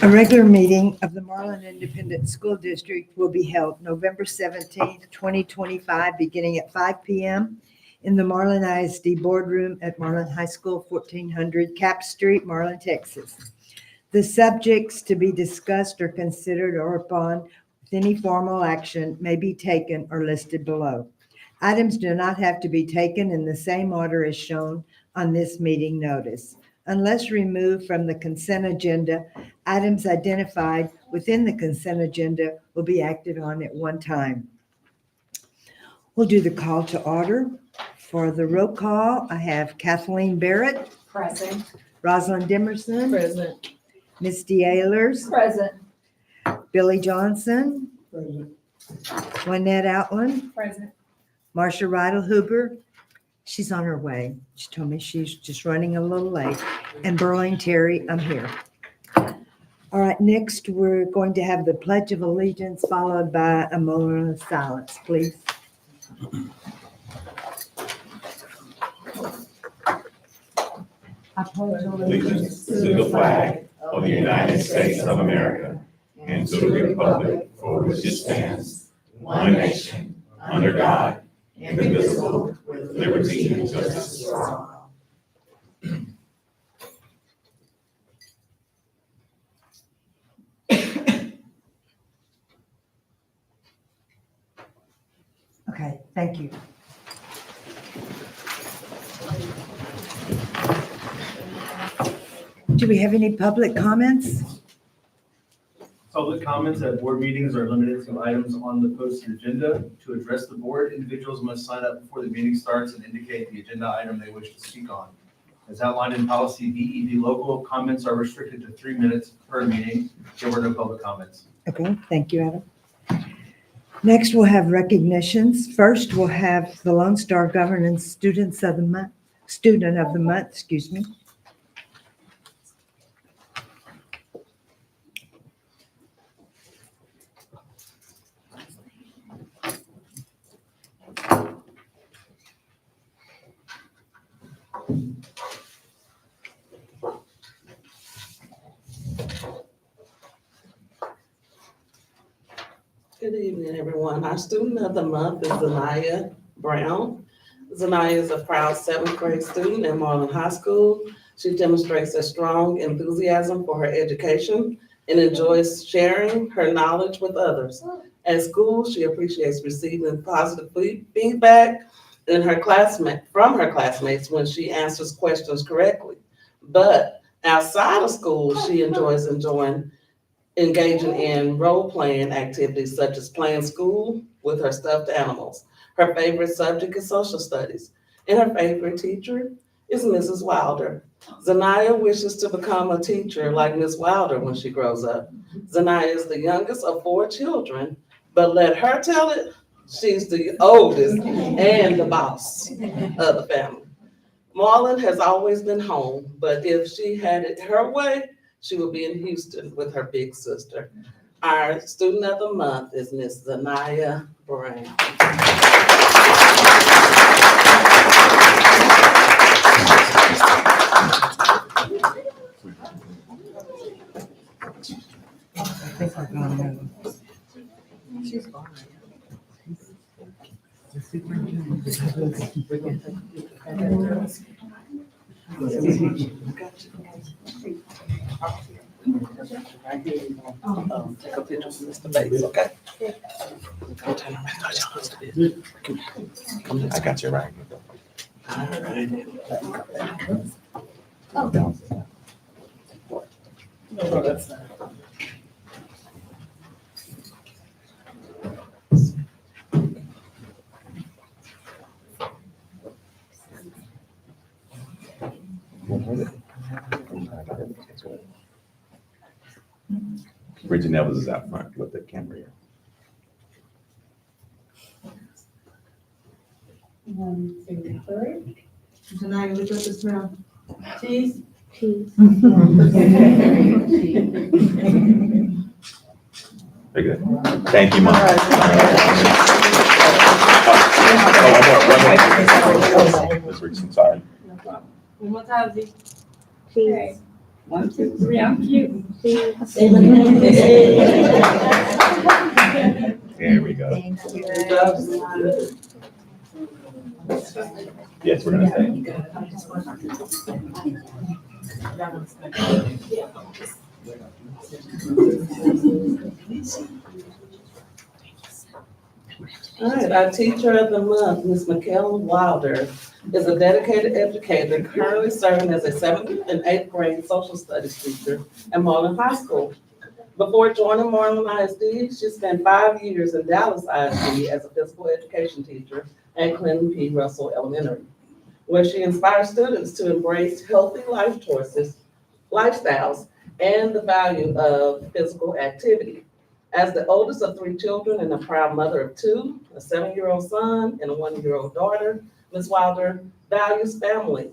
A regular meeting of the Marlin Independent School District will be held November 17th, 2025, beginning at 5 p.m. in the Marlin ISD Boardroom at Marlin High School, 1400 Cap Street, Marlin, Texas. The subjects to be discussed or considered or upon with any formal action may be taken or listed below. Items do not have to be taken in the same order as shown on this meeting notice. Unless removed from the consent agenda, items identified within the consent agenda will be acted on at one time. We'll do the call to order. For the roll call, I have Kathleen Barrett, Present. Rosalind Dimerson, Present. Misty Ehlers, Present. Billy Johnson, Lynette Outland, Present. Marcia Rydell-Huber. She's on her way. She told me she's just running a little late. And Berlin Terry, I'm here. All right, next we're going to have the Pledge of Allegiance followed by a moment of silence, please. I pledge Allegiance to the flag of the United States of America and to the republic for which it stands, one nation, under God, indivisible, with liberty and justice for all. Okay, thank you. Do we have any public comments? Public comments at board meetings are limited to items on the posted agenda. To address the board, individuals must sign up before the meeting starts and indicate the agenda item they wish to speak on. As outlined in policy BED local, comments are restricted to 3 minutes per meeting. There were no public comments. Okay, thank you, Adam. Next, we'll have recognitions. First, we'll have the Lone Star Governance Student of the Month, excuse me. Good evening, everyone. Our student of the month is Zanaya Brown. Zanaya is a proud 7th grade student at Marlin High School. She demonstrates a strong enthusiasm for her education and enjoys sharing her knowledge with others. At school, she appreciates receiving positive feedback from her classmates when she answers questions correctly. But outside of school, she enjoys engaging in role-playing activities such as playing school with her stuffed animals. Her favorite subject is social studies, and her favorite teacher is Mrs. Wilder. Zanaya wishes to become a teacher like Ms. Wilder when she grows up. Zanaya is the youngest of 4 children, but let her tell it, she's the oldest and the boss of the family. Marlin has always been home, but if she had it her way, she will be in Houston with her big sister. Our student of the month is Miss Zanaya Brown. I think we're going to. She's fine. The superintendent. Take a picture of Mr. Bates, okay? I got you right. No, that's not. Bridget Nevels is out front with the camera here. 1, 2, 3. Tonight, look at the smell. Cheese. Very good. Thank you, Mom. Ms. Richardson, sorry. One more time, Z. Cheese. 1, 2, 3, I'm cute. There we go. Thank you. Yes, we're gonna say. All right, our teacher of the month, Ms. Michaela Wilder, is a dedicated educator currently serving as a 7th and 8th grade social studies teacher at Marlin High School. Before joining Marlin ISD, she spent 5 years in Dallas ISD as a physical education teacher at Clinton P. Russell Elementary, where she inspires students to embrace healthy life choices, lifestyles, and the value of physical activity. As the oldest of 3 children and a proud mother of 2, a 7-year-old son and a 1-year-old daughter, Ms. Wilder values family,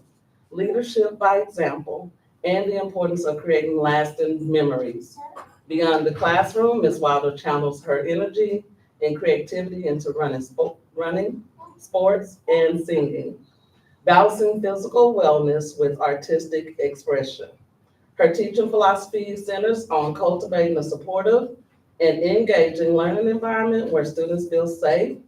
leadership by example, and the importance of creating lasting memories. Beyond the classroom, Ms. Wilder channels her energy and creativity into running, sports, and singing, balancing physical wellness with artistic expression. Her teaching philosophy centers on cultivating a supportive and engaging learning environment where students feel safe,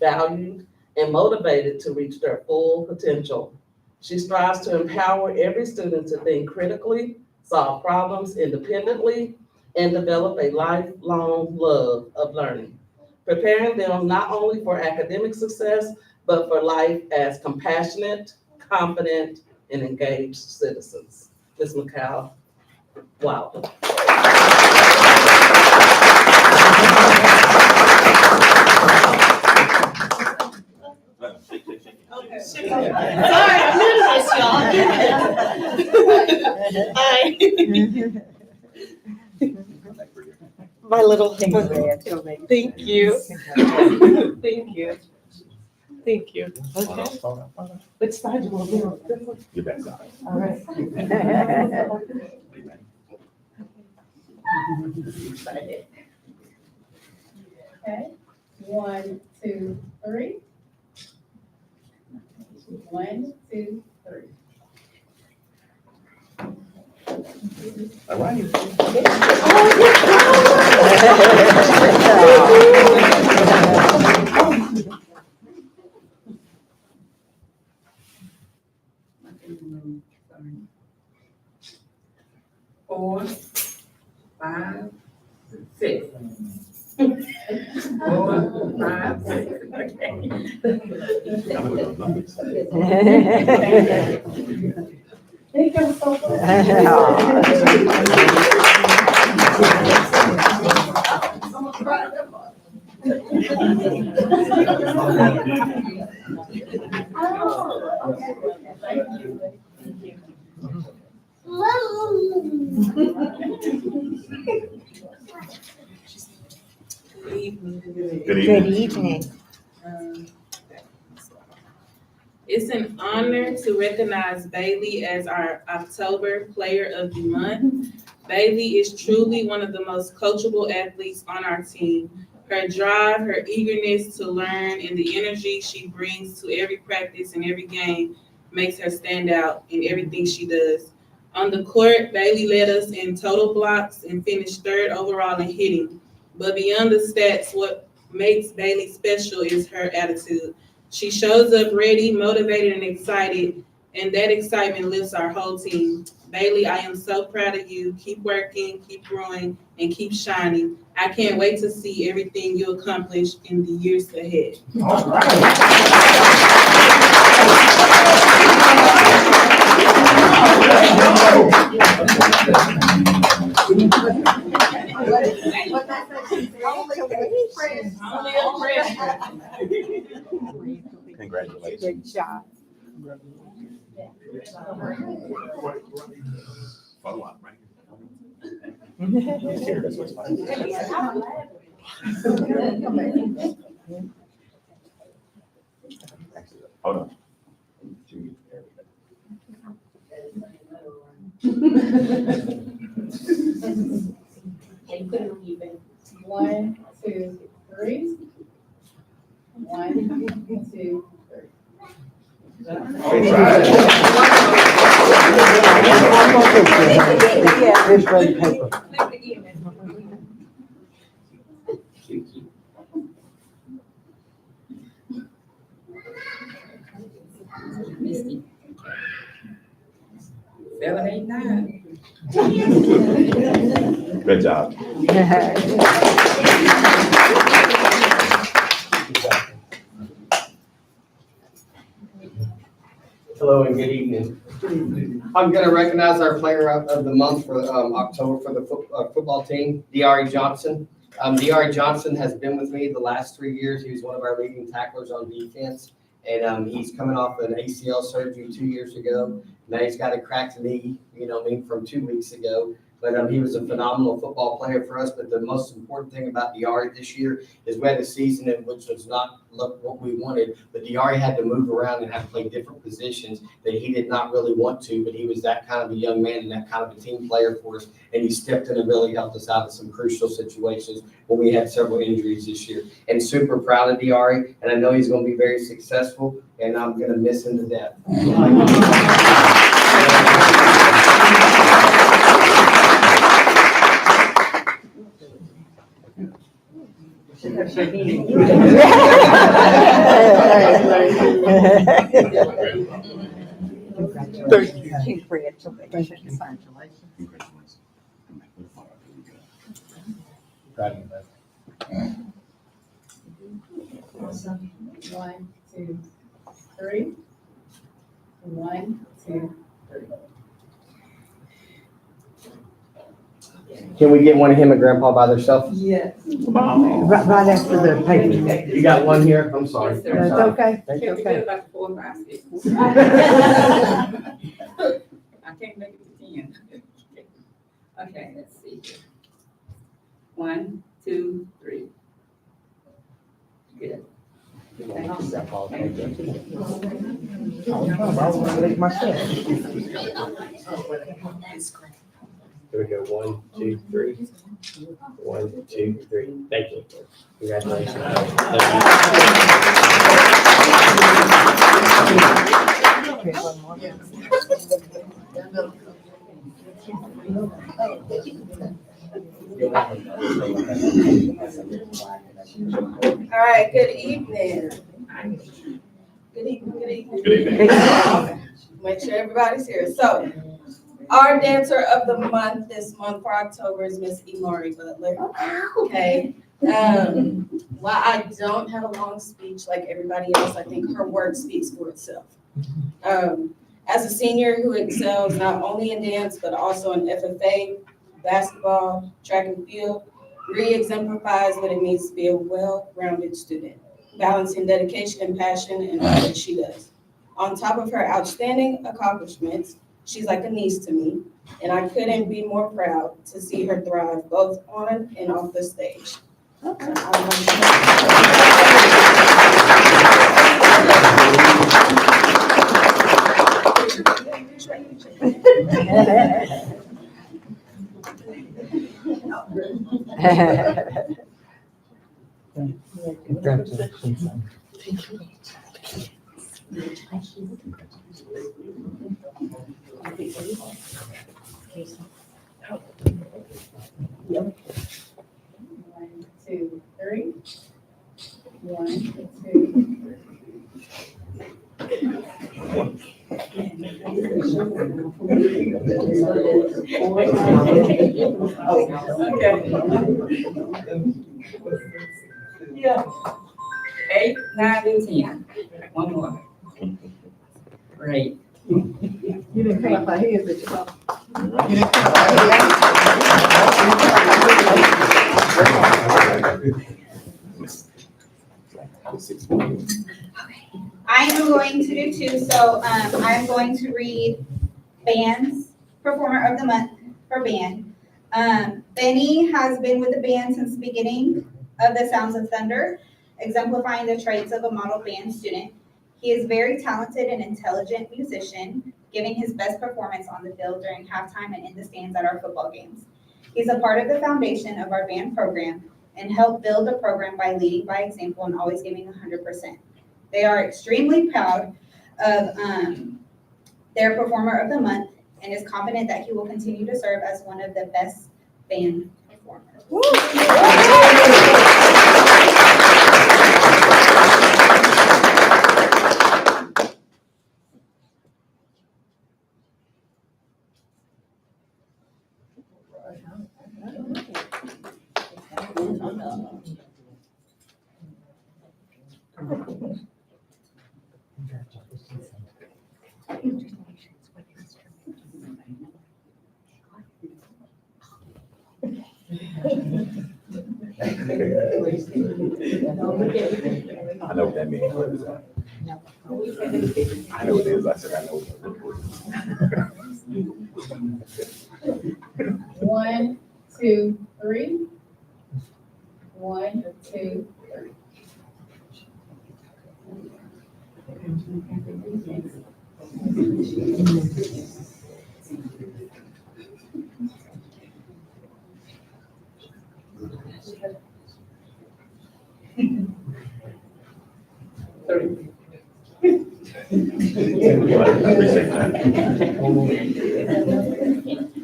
valued, and motivated to reach their full potential. She strives to empower every student to think critically, solve problems independently, and develop a lifelong love of learning, preparing them not only for academic success, but for life as compassionate, confident, and engaged citizens. Ms. Michaela Wilder. Sorry, I'm nervous, y'all. Hi. My little. Thank you. Thank you. Thank you. Okay. Which side do you want to be on? This one? Your back side. All right. Okay, 1, 2, 3. 1, 2, 3. All right. Four, 5, 6. 4, 5, 6. Thank you so Good Good evening. evening. It's an honor to recognize Bailey as our October Player of the Month. Bailey is truly one of the most coachable athletes on our team. Her drive, her eagerness to learn, and the energy she brings to every practice and every game makes her stand out in everything she does. On the court, Bailey led us in total blocks and finished 3rd overall in hitting. But beyond the stats, what makes Bailey special is her attitude. She shows up ready, motivated, and excited, and that excitement lifts our whole team. Bailey, I am so proud of you. Keep working, keep growing, and keep shining. I can't wait to see everything you accomplish in the years ahead. All right. Congratulations. Good job. Follow up, right? Here, that's what's fine. Hold on. And put them even. 1, 2, 3. 1, 2, 3. All right. This red paper. Misty. 7, 8, 9. Good job. Hello and good evening. I'm going to recognize our player of the month for October for the football team, D'Ari Johnson. D'Ari Johnson has been with me the last 3 years. He was one of our leading tacklers on defense, and he's coming off an ACL surgery 2 years ago. Now he's got a cracked knee, from 2 weeks ago. But he was a phenomenal football player for us. But the most important thing about D'Ari this year is we had a season in which was not what we wanted. But D'Ari had to move around and have to play different positions that he did not really want to. But he was that kind of a young man and that kind of a team player for us. And he stepped in and really helped us out in some crucial situations when we had several injuries this year. And super proud of D'Ari. And I know he's going to be very successful. And I'm going to miss him to death. Awesome. 1, 2, 3. 1, 2, 3. Can we get one of him and Grandpa by themselves? Yes. Right after the paper. You got one here? I'm sorry. Yes, No, sir. it's okay. Can It's we okay. do like 4, 5, 6? I can't make it to 10. Okay, let's see. 1, 2, 3. Good. Thank you. Thank you. I want to lick myself. Here we go. 1, 2, 3. 1, 2, 3. Thank you. Congratulations. All right, good evening. Good evening, good evening. Good evening. Make sure everybody's here. So, our dancer of the month this month for October is Miss Imari Butler. Okay. While I don't have a long speech like everybody else, I think her work speaks for itself. As a senior who excels not only in dance, but also in FFA, basketball, track and field, exemplifies what it means to be a well-rounded student, balancing dedication and passion in all that she does. On top of her outstanding accomplishments, she's like a niece to me, and I couldn't be more proud to see her thrive both on and off the stage. One, 2, 3. 1, 2, 3. Yeah. 8, 9, and 10. One more. Great. You didn't clap my hands at your I'm going to do 2, so I'm going to read band's performer of the month for band. Benny has been with the band since the beginning of the Sounds of Thunder, exemplifying the traits of a model band student. He is very talented and intelligent musician, giving his best performance on the field during halftime and in the stands at our football games. He's a part of the foundation of our band program and helped build the program by leading by example and always giving 100%. They are extremely proud of their performer of the month and is confident that he will continue to serve as one of the best band performers. I know what that means. I know what it is. I said, I know what it is. 1, 2, 3. 1, 2, 3.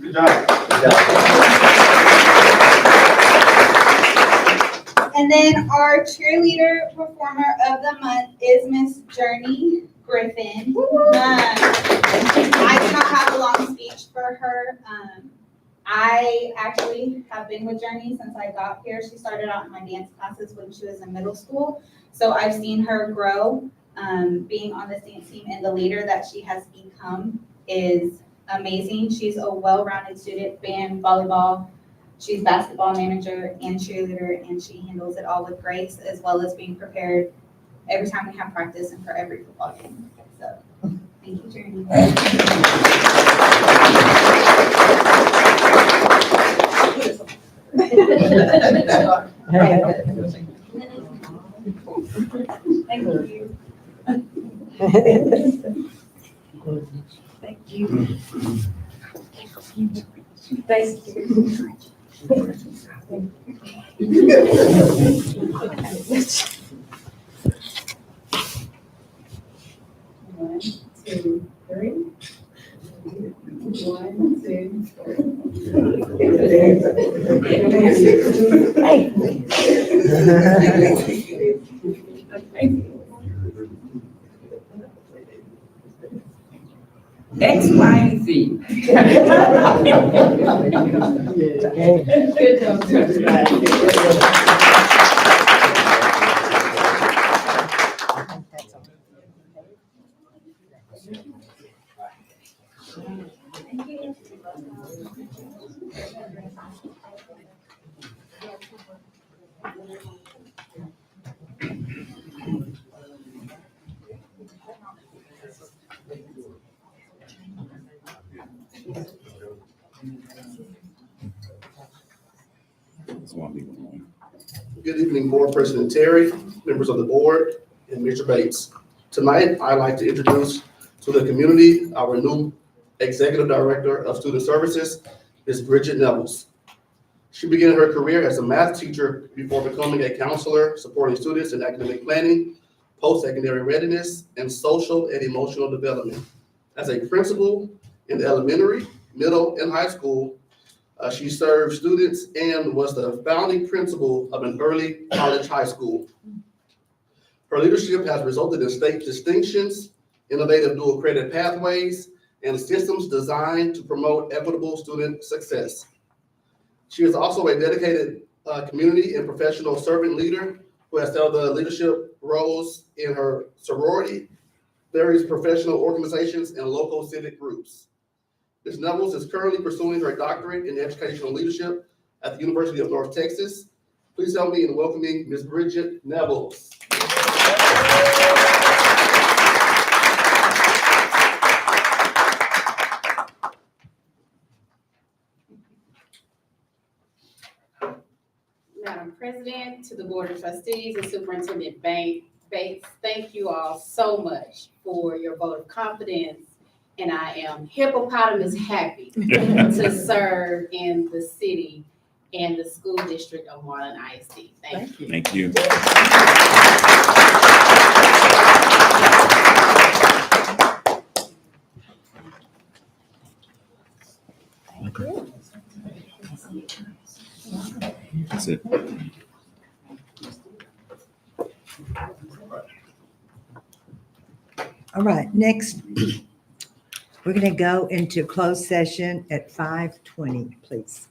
Good job. And then our cheerleader performer of the month is Miss Journey Griffin. I do not have a long speech for her. I actually have been with Journey since I got here. She started out in my dance classes when she was in middle school. So I've seen her grow, being on the dance team, and the leader that she has become is amazing. She's a well-rounded student, band, volleyball. She's basketball manager and cheerleader, and she handles it all with grace, as well as being prepared every time we have practice and for every football game. So, thank you, Journey. Thank you. Thank you. Thank you. One, two, three. 1, 2, 3. X, Y, and Z. Good job. Good evening, Board President Terry, members of the board, and Mr. Bates. Tonight, I'd like to introduce to the community our new Executive Director of Student Services, Ms. Bridget Nevels. She began her career as a math teacher before becoming a counselor supporting students in academic planning, post-secondary readiness, and social and emotional development. As a principal in elementary, middle, and high school, she served students and was the founding principal of an early college high school. Her leadership has resulted in state distinctions, innovative dual credit pathways, and systems designed to promote equitable student success. She is also a dedicated community and professional servant leader who has held the leadership roles in her sorority, various professional organizations, and local civic groups. Ms. Nevels is currently pursuing her doctorate in educational leadership at the University of North Texas. Please help me in welcoming Ms. Bridget Nevels. Madam President, to the Board of Trustees and Superintendent Bates, thank you all so much for your vote of confidence. And I am hippopotamus happy to serve in the city and the school district of Marlin ISD. Thank you. Thank you. That's it. All right, next, we're going to go into closed session at 5:20, please.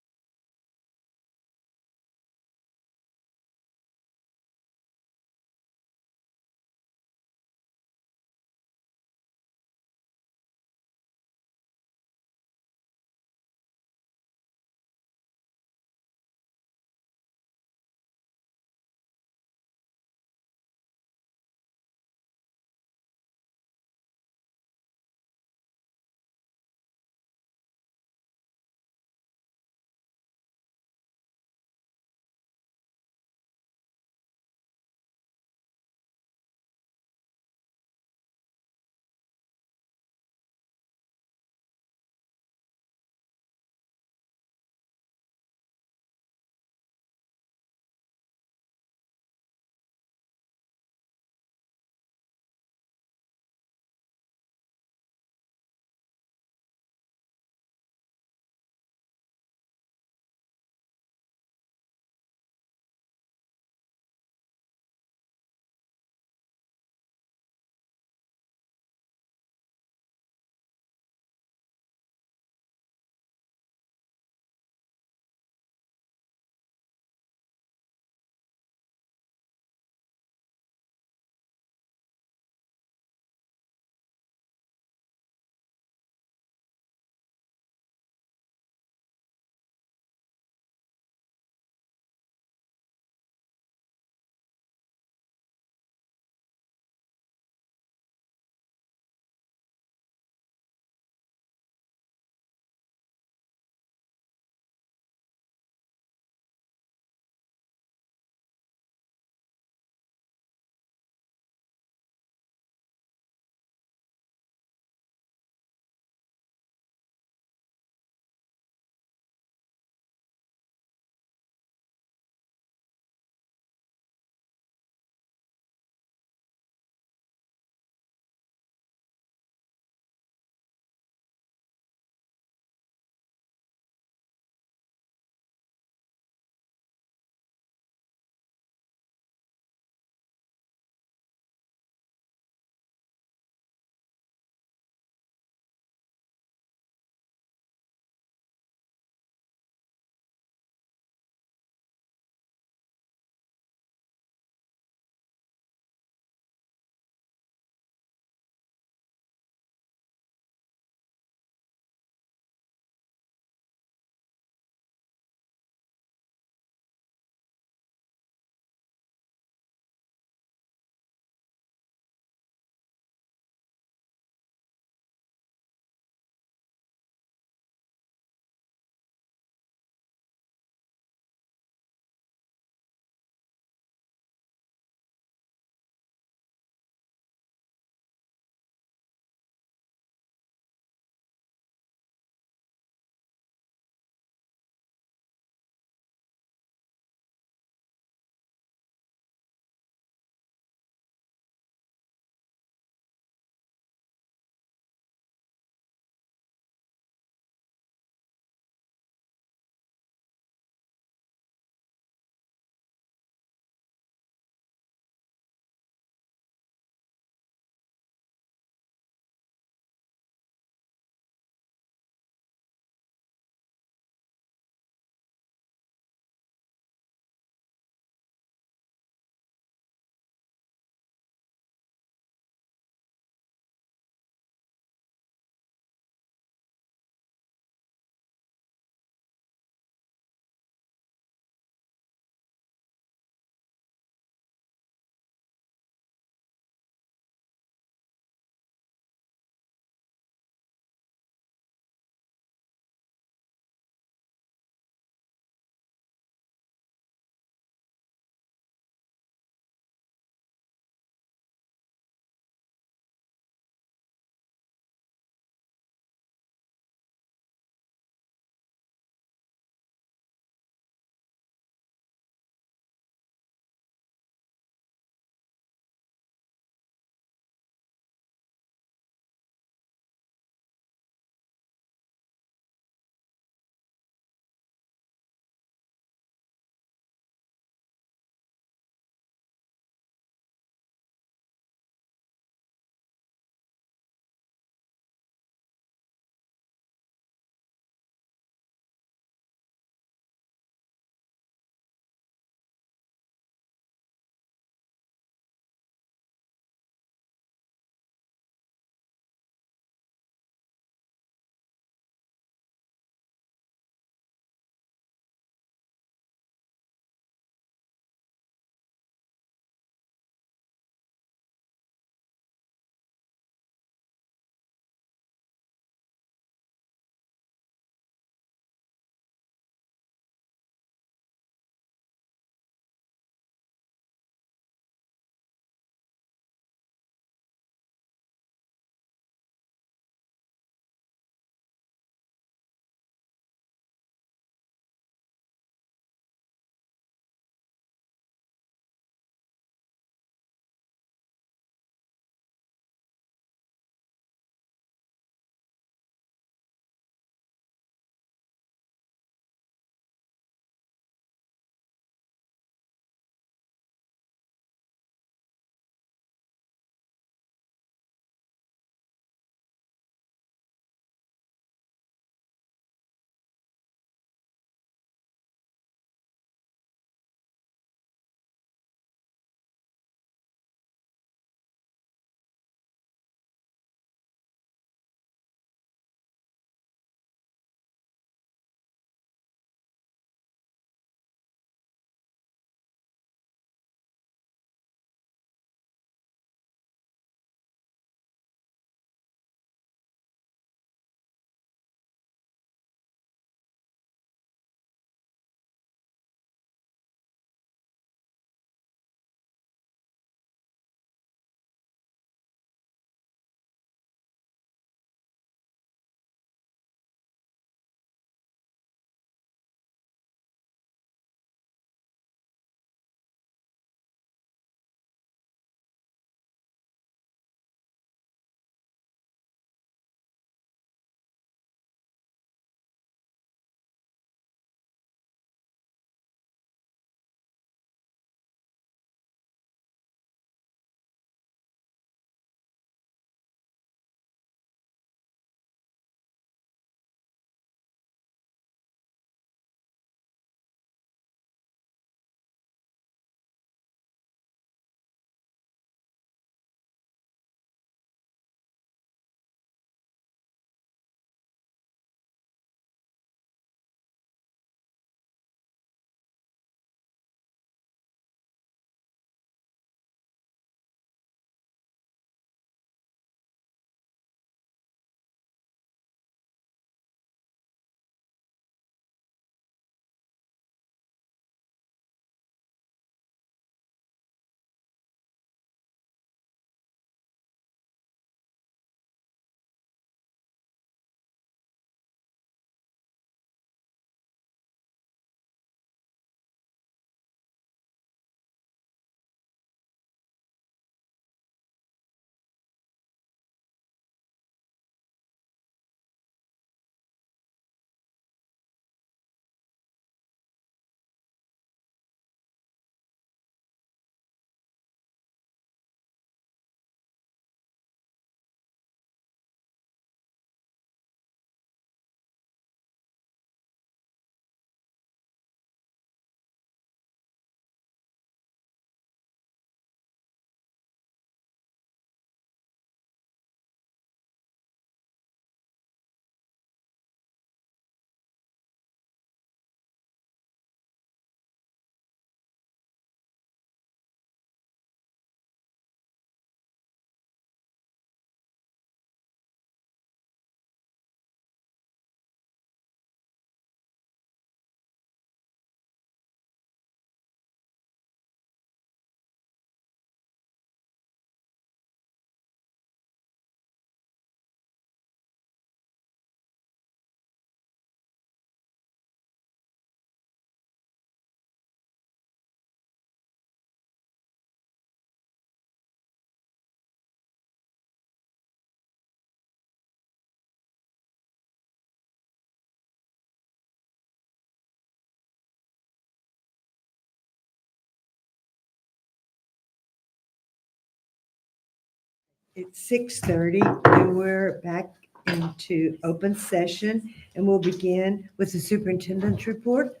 It's 6:30 and we're back into open session and we'll begin with the superintendent's report.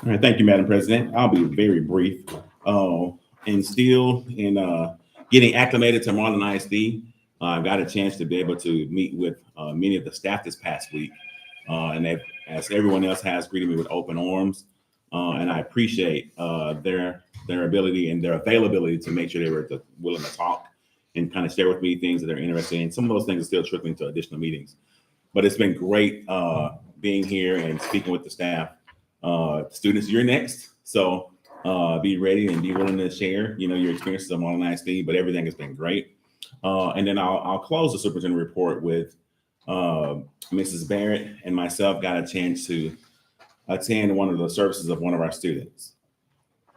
All right, thank you, Madam President. I'll be very brief. And still in getting acclimated to Marlin ISD, I got a chance to be able to meet with many of the staff this past week. And they've, as everyone else has, greeted me with open arms. And I appreciate their ability and their availability to make sure they were willing to talk and kind of share with me things that they're interested in. Some of those things are still trickling to additional meetings. But it's been great being here and speaking with the staff. Students, you're next. So be ready and be willing to share, your experiences on Marlin ISD, but everything has been great. And then I'll close the superintendent report with Mrs. Barrett and myself got a chance to attend one of the services of one of our students.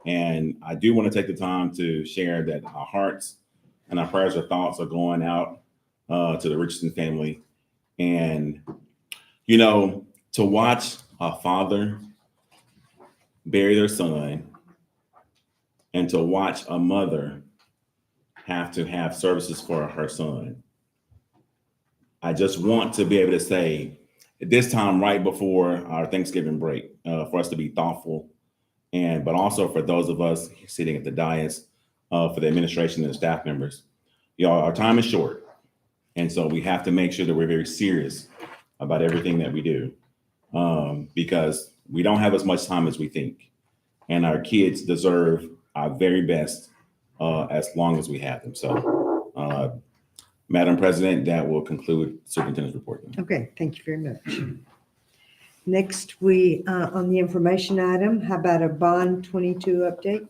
And I do want to take the time to share that our hearts and our prayers or thoughts are going out to the Richardson family. And, to watch a father bury their son and to watch a mother have to have services for her son. I just want to be able to say at this time, right before our Thanksgiving break, for us to be thoughtful but also for those of us sitting at the dais, for the administration and the staff members, our time is short. And so we have to make sure that we're very serious about everything that we do, because we don't have as much time as we think. And our kids deserve our very best as long as we have them. So, Madam President, that will conclude Superintendent's report. Okay, thank you very much. Next, we, on the information item, how about a bond 22 update?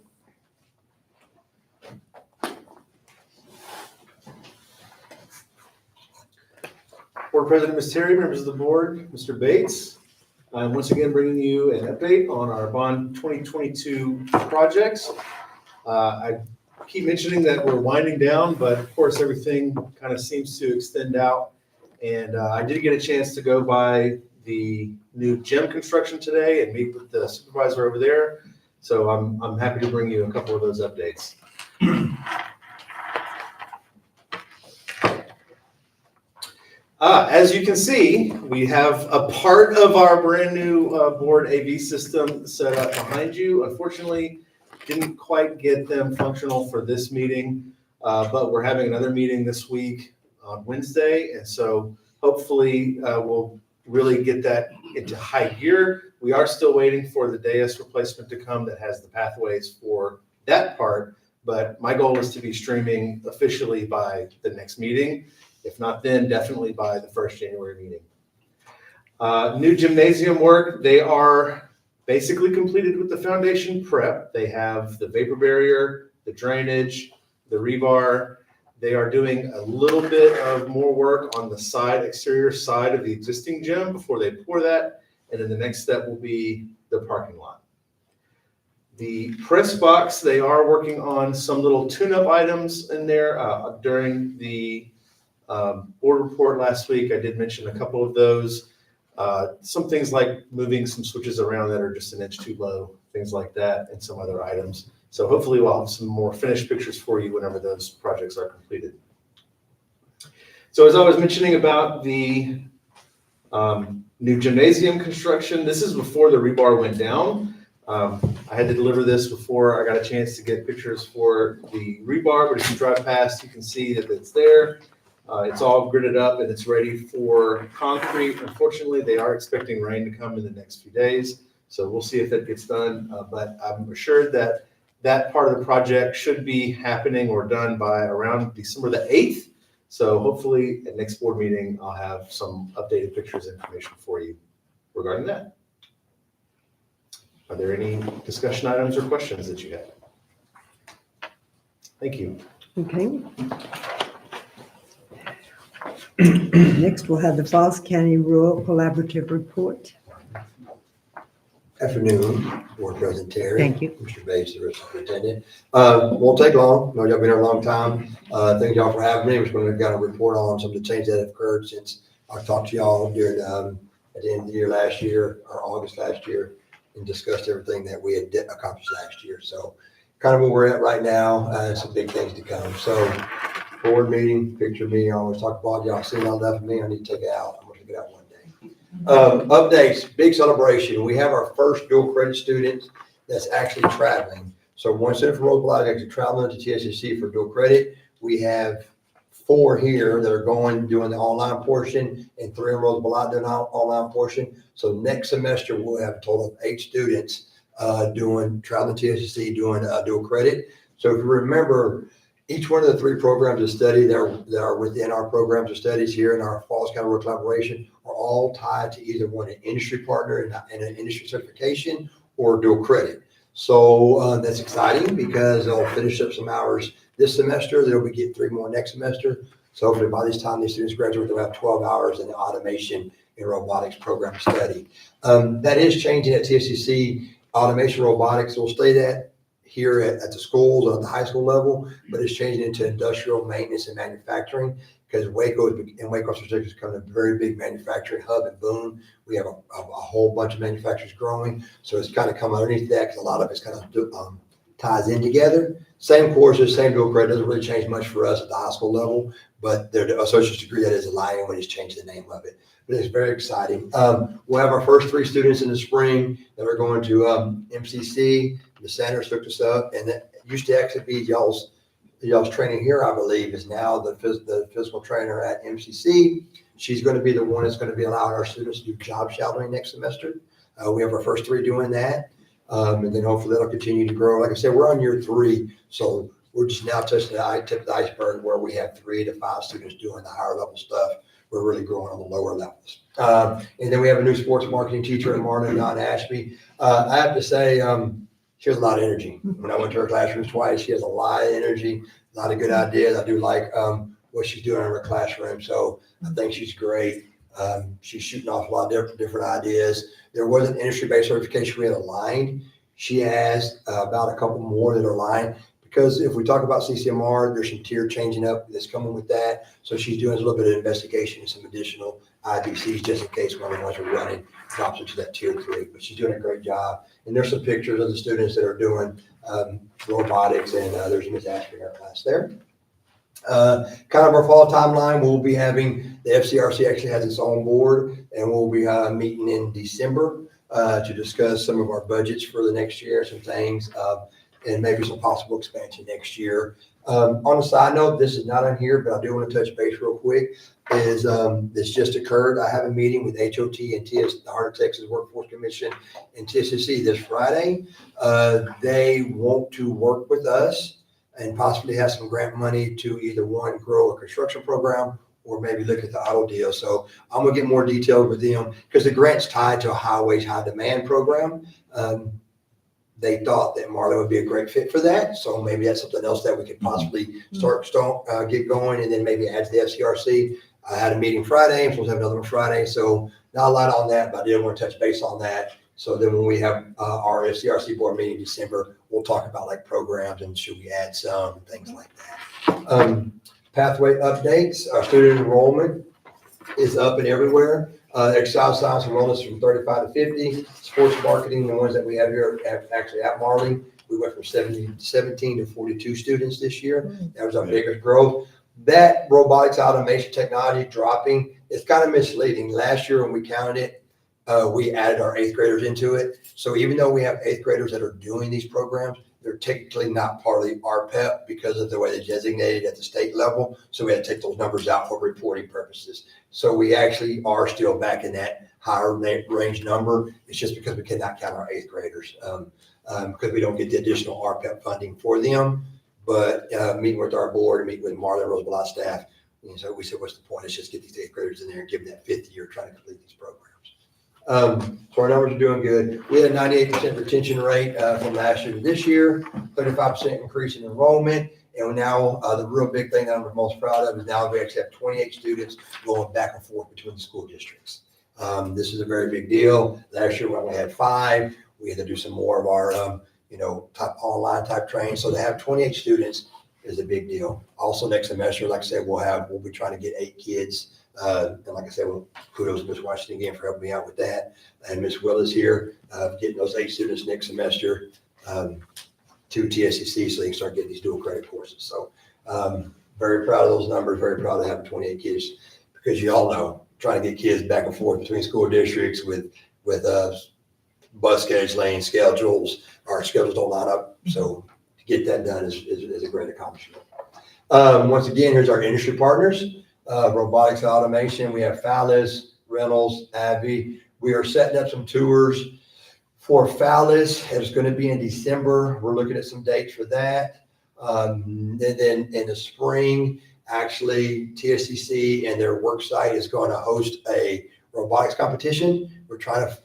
Board President Ms. Terry, members of the board, Mr. Bates, I'm once again bringing you an update on our bond 2022 projects. I keep mentioning that we're winding down, but of course everything kind of seems to extend out. And I did get a chance to go by the new gym construction today and meet with the supervisor over there. So I'm happy to bring you a couple of those updates. As you can see, we have a part of our brand new board AV system set up behind you. Unfortunately, didn't quite get them functional for this meeting, but we're having another meeting this week on Wednesday. And so hopefully we'll really get that into high gear. We are still waiting for the dais replacement to come that has the pathways for that part. But my goal is to be streaming officially by the next meeting. If not then, definitely by the first January meeting. New gymnasium work, they are basically completed with the foundation prep. They have the vapor barrier, the drainage, the rebar. They are doing a little bit of more work on the exterior side of the existing gym before they pour that. And then the next step will be the parking lot. The press box, they are working on some little tune-up items in there. During the board report last week, I did mention a couple of those. Some things like moving some switches around that are just an inch too low, things like that, and some other items. So hopefully we'll have some more finished pictures for you whenever those projects are completed. So as I was mentioning about the new gymnasium construction, this is before the rebar went down. I had to deliver this before I got a chance to get pictures for the rebar, but if you drive past, you can see that it's there. It's all gridded up and it's ready for concrete. Unfortunately, they are expecting rain to come in the next few days. So we'll see if that gets done. But I'm assured that that part of the project should be happening or done by around December the 8th. So hopefully at next board meeting, I'll have some updated pictures and information for you regarding that. Are there any discussion items or questions that you have? Thank you. Okay. Next, we'll have the Falls County Rural Collaborative Report. Afternoon, Board President Terry. Thank you. Mr. Bates, the superintendent. Won't take long. I know y'all been here a long time. Thank y'all for having me. We're going to kind of report on some of the changes that have occurred since I talked to y'all during at the end of the year last year or August last year and discussed everything that we had accomplished last year. So kind of where we're at right now, some big things to come. So board meeting, picture me, I always talk about, y'all seen all that of me, I need to take it out, I'm gonna take it out one day. Updates, big celebration, we have our first dual credit student that's actually traveling. So one student from Roseville is actually traveling to TSCC for dual credit. We have 4 here that are doing the online portion, and 3 in Roseville doing the online portion. So next semester, we'll have a total of 8 students traveling to TSCC, doing dual credit. So if you remember, each one of the 3 programs of study that are within our programs of studies here in our Falls County Rural Collaboration are all tied to either an industry partner and an industry certification or dual credit. So that's exciting because they'll finish up some hours this semester. They'll be getting 3 more next semester. So hopefully by this time these students graduate, they'll have 12 hours in the automation and robotics program study. That is changing at TSCC. Automation robotics will stay that here at the schools or at the high school level, but it's changing into industrial maintenance and manufacturing because Waco is becoming a very big manufacturing hub and boom. We have a whole bunch of manufacturers growing. So it's kind of come underneath that because a lot of it's kind of ties in together. Same courses, same dual credit, doesn't really change much for us at the high school level, but their associate's degree that is aligning when it's changed the name of it. But it's very exciting. We'll have our first 3 students in the spring that are going to MCC. The Sanders hooked us up, and that used to actually be y'all's training here, I believe, is now the physical trainer at MCC. She's going to be the one that's going to be allowing our students to do job shadowing next semester. We have our first 3 doing that. And then hopefully that'll continue to grow. Like I said, we're on year 3, so we're just now touching the tip of the iceberg where we have 3 to 5 students doing the higher level stuff. We're really growing on the lower levels. And then we have a new sports marketing teacher in Marlon, Don Ashby. I have to say, she has a lot of energy. When I went to her classrooms twice, she has a lot of energy, a lot of good ideas. I do like what she's doing in her classroom. So I think she's great. She's shooting off a lot of different ideas. There was an industry-based certification we had aligned. She has about a couple more that are aligned because if we talk about CCMR, there's some tier changing up that's coming with that. So she's doing a little bit of investigation and some additional IBCs just in case one of the ones we're running drops into that tier 3. But she's doing a great job. And there's some pictures of the students that are doing robotics, and there's Ms. Ashby in our class there. Kind of our fall timeline, we'll be having the FCRC actually has its own board, and we'll be meeting in December to discuss some of our budgets for the next year, some things, and maybe some possible expansion next year. On a side note, this is not on here, but I do want to touch base real quick. This just occurred. I have a meeting with HOT and the Heart of Texas Workforce Commission and TSCC this Friday. They want to work with us and possibly have some grant money to either one, grow a construction program or maybe look at the auto deal. So I'm gonna get more detailed with them because the grant's tied to a highways high demand program. They thought that Marlon would be a great fit for that. So maybe that's something else that we could possibly get going and then maybe add to the FCRC. I had a meeting Friday, I'm supposed to have another one Friday. So not a lot on that, but I did want to touch base on that. So then when we have our FCRC board meeting in December, we'll talk about like programs and should we add some things like that. Pathway updates, our student enrollment is up and everywhere. Exercise science enrollment is from 35 to 50. Sports marketing, the ones that we have here actually at Marley, we went from 17 to 42 students this year. That was our biggest growth. That robotics automation technology dropping, it's kind of misleading. Last year when we counted it, we added our 8th graders into it. So even though we have 8th graders that are doing these programs, they're technically not part of the RPEP because of the way they designated at the state level. So we had to take those numbers out for reporting purposes. So we actually are still back in that higher range number. It's just because we cannot count our 8th graders because we don't get the additional RPEP funding for them. But meeting with our board and meeting with Marlon Roseville staff, and so we said, what's the point? Let's just get these 8th graders in there and give them that 5th year trying to complete these programs. So our numbers are doing good. We had a 98% retention rate from last year to this year, 35% increase in enrollment. And now the real big thing that I'm most proud of is now we actually have 28 students going back and forth between the school districts. This is a very big deal. Last year we only had 5. We had to do some more of our, type online type training. So to have 28 students is a big deal. Also next semester, like I said, we'll be trying to get 8 kids. And like I said, kudos to Ms. Washington again for helping me out with that. And Ms. Will is here, getting those 8 students next semester to TSCC so they can start getting these dual credit courses. So Very proud of those numbers, very proud of having 28 kids, because you all know, trying to get kids back and forth between school districts with bus scheduling, schedules, our schedules don't line up. So to get that done is a great accomplishment. Once again, here's our industry partners, robotics and automation. We have Fallis, Reynolds, Abbey. We are setting up some tours for Fallis. It's going to be in December. We're looking at some dates for that. And then in the spring, actually, TSCC and their work site is going to host a robotics competition. We're trying to,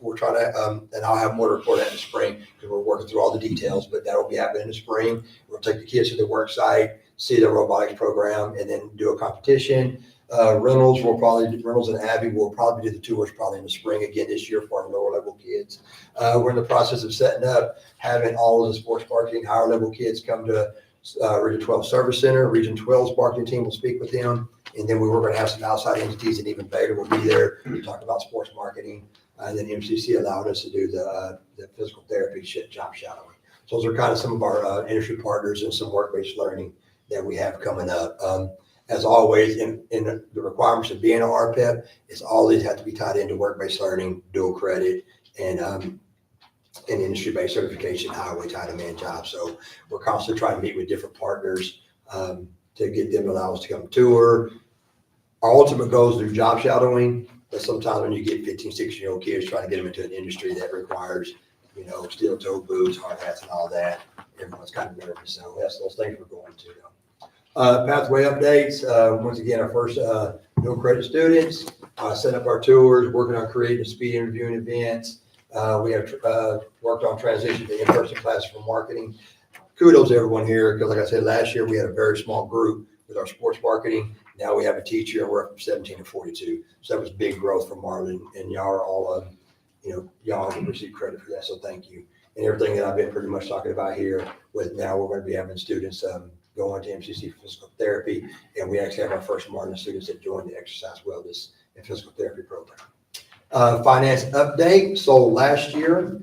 and I'll have more to report out in the spring because we're working through all the details, but that'll be happening in the spring. We'll take the kids to the work site, see the robotics program, and then do a competition. Reynolds and Abbey will probably do the tours probably in the spring again this year for our lower level kids. We're in the process of setting up, having all of the sports marketing higher level kids come to Region 12 Service Center. Region 12's marketing team will speak with them. And then we were going to have some outside entities, and even Baylor will be there to talk about sports marketing. And then MCC allowed us to do the physical therapy job shadowing. So those are kind of some of our industry partners and some work-based learning that we have coming up. As always, in the requirements of being an RPEP, is always have to be tied into work-based learning, dual credit, and industry-based certification, highway title man job. So we're constantly trying to meet with different partners to get them to allow us to come tour. Our ultimate goal is to do job shadowing, but sometimes when you get 15, 16-year-old kids trying to get them into an industry that requires, steel-toe boots, hard hats, and all that, everyone's kind of nervous. So that's those things we're going to. Pathway updates. Once again, our first no credit students, setting up our tours, working on creating speed interviewing events. We have worked on transition to in-person classes for marketing. Kudos to everyone here, because like I said, last year we had a very small group with our sports marketing. Now we have a teacher, and we're up from 17 to 42. So that was big growth for Marlon, and y'all are all, y'all have received credit for that. So thank you. And everything that I've been pretty much talking about here, with now we're going to be having students going to MCC for physical therapy, and we actually have our first Marlon students that joined the exercise wellness and physical therapy program. Finance update. So last year,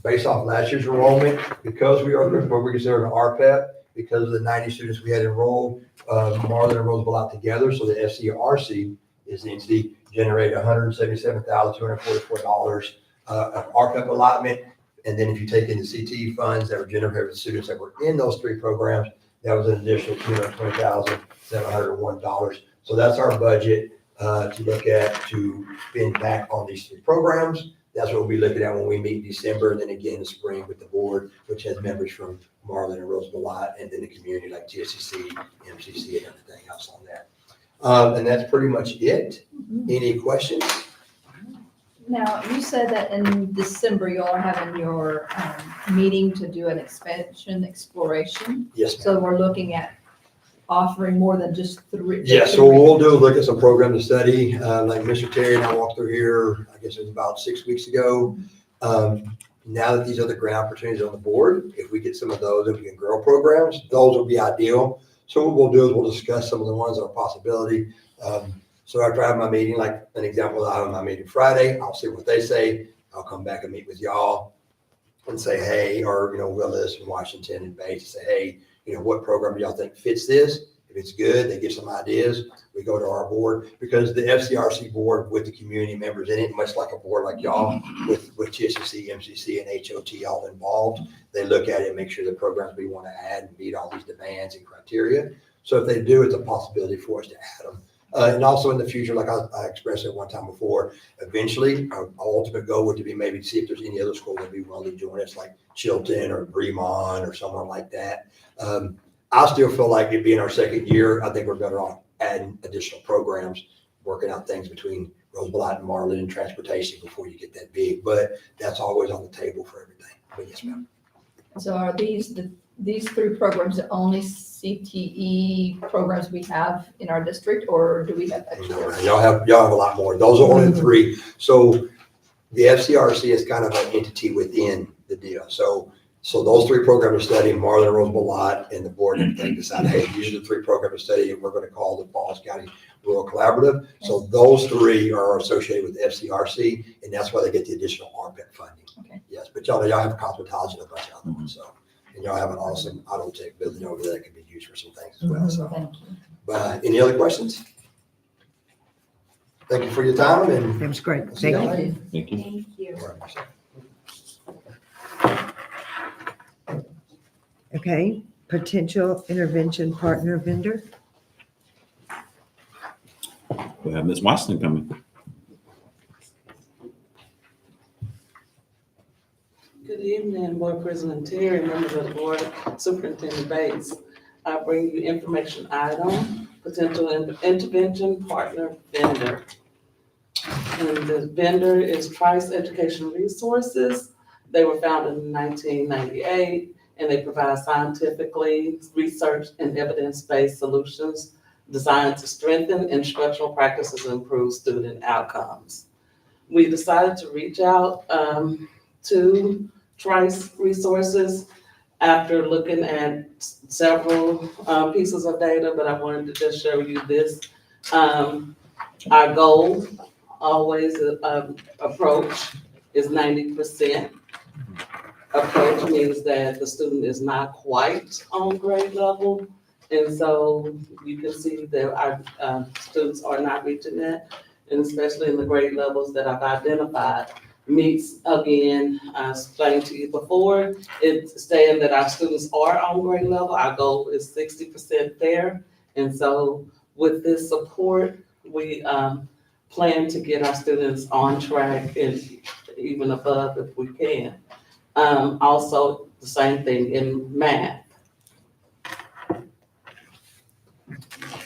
based off last year's enrollment, because we are what we consider an RPEP, because of the 90 students we had enrolled, Marlon and Roseville out together. So the FCRC is the entity, generated $177,244 of RPEP allotment. And then if you take in the CTE funds that were generated with students that were in those three programs, that was an additional $220,701. So that's our budget to look at to spend back on these three programs. That's what we'll be looking at when we meet in December, and then again in the spring with the board, which has members from Marlon and Roseville, and then the community like TSCC, MCC, and everything else on that. And that's pretty much it. Any questions? Now, you said that in December, you all are having your meeting to do an expansion exploration. Yes, ma'am. So we're looking at offering more than just three. Yeah, so what we'll do is look at some program to study, like Mr. Terry and I walked through here, I guess it was about 6 weeks ago. Now that these other grant opportunities are on the board, if we get some of those, if we can grow programs, those will be ideal. So what we'll do is we'll discuss some of the ones that are a possibility. So after I have my meeting, like an example, I have my meeting Friday, I'll see what they say. I'll come back and meet with y'all and say, hey, or, Willis and Washington and Bates, say, hey, what program do y'all think fits this? If it's good, they give some ideas. We go to our board, because the FCRC board with the community members in it, much like a board like y'all with TSCC, MCC, and HOT all involved, they look at it and make sure the programs we want to add and meet all these demands and criteria. So if they do, it's a possibility for us to add them. And also in the future, like I expressed it one time before, eventually our ultimate goal would be maybe to see if there's any other school that we want to join us, like Chilton or Bremont or someone like that. I still feel like it being our second year, I think we're better off adding additional programs, working out things between Rosebud and Marlin and transportation before you get that big. But that's always on the table for everything. But yes, ma'am. So are these three programs the only CTE programs we have in our district, or do we have extra? No, y'all have a lot more. Those are only three. So the FCRC is kind of an entity within the deal. So those three programs of study, Marlon, Roseville, and the board and everything decide, hey, these are the three programs of study we're going to call the Falls County Rural Collaborative. So those three are associated with the FCRC, and that's why they get the additional RPEP funding. Okay. Yes, but y'all have cosmetology and a bunch of other ones. So And y'all have an awesome auto tech building over there that could be used for some things as well, so. Thank you. But any other questions? Thank you for your time and. That was great. See y'all Thank later. you. Thank you. Thank you. Okay, potential intervention partner vendor. We have Ms. Washington coming. Good evening, Board President Terry, members of the board, Superintendent Bates. I bring you information item, potential intervention partner vendor. And the vendor is Trice Educational Resources. They were founded in 1998, and they provide scientifically researched and evidence-based solutions designed to strengthen instructional practices and improve student outcomes. We decided to reach out to Trice Resources after looking at several pieces of data, but I wanted to just show you this. Our goal, always approach, is 90%. Approach means that the student is not quite on grade level. And so you can see that our students are not reaching that, and especially in the grade levels that I've identified. Meets, again, I explained to you before, it's saying that our students are on grade level. Our goal is 60% there. And so with this support, we plan to get our students on track and even above if we can. Also, the same thing in math.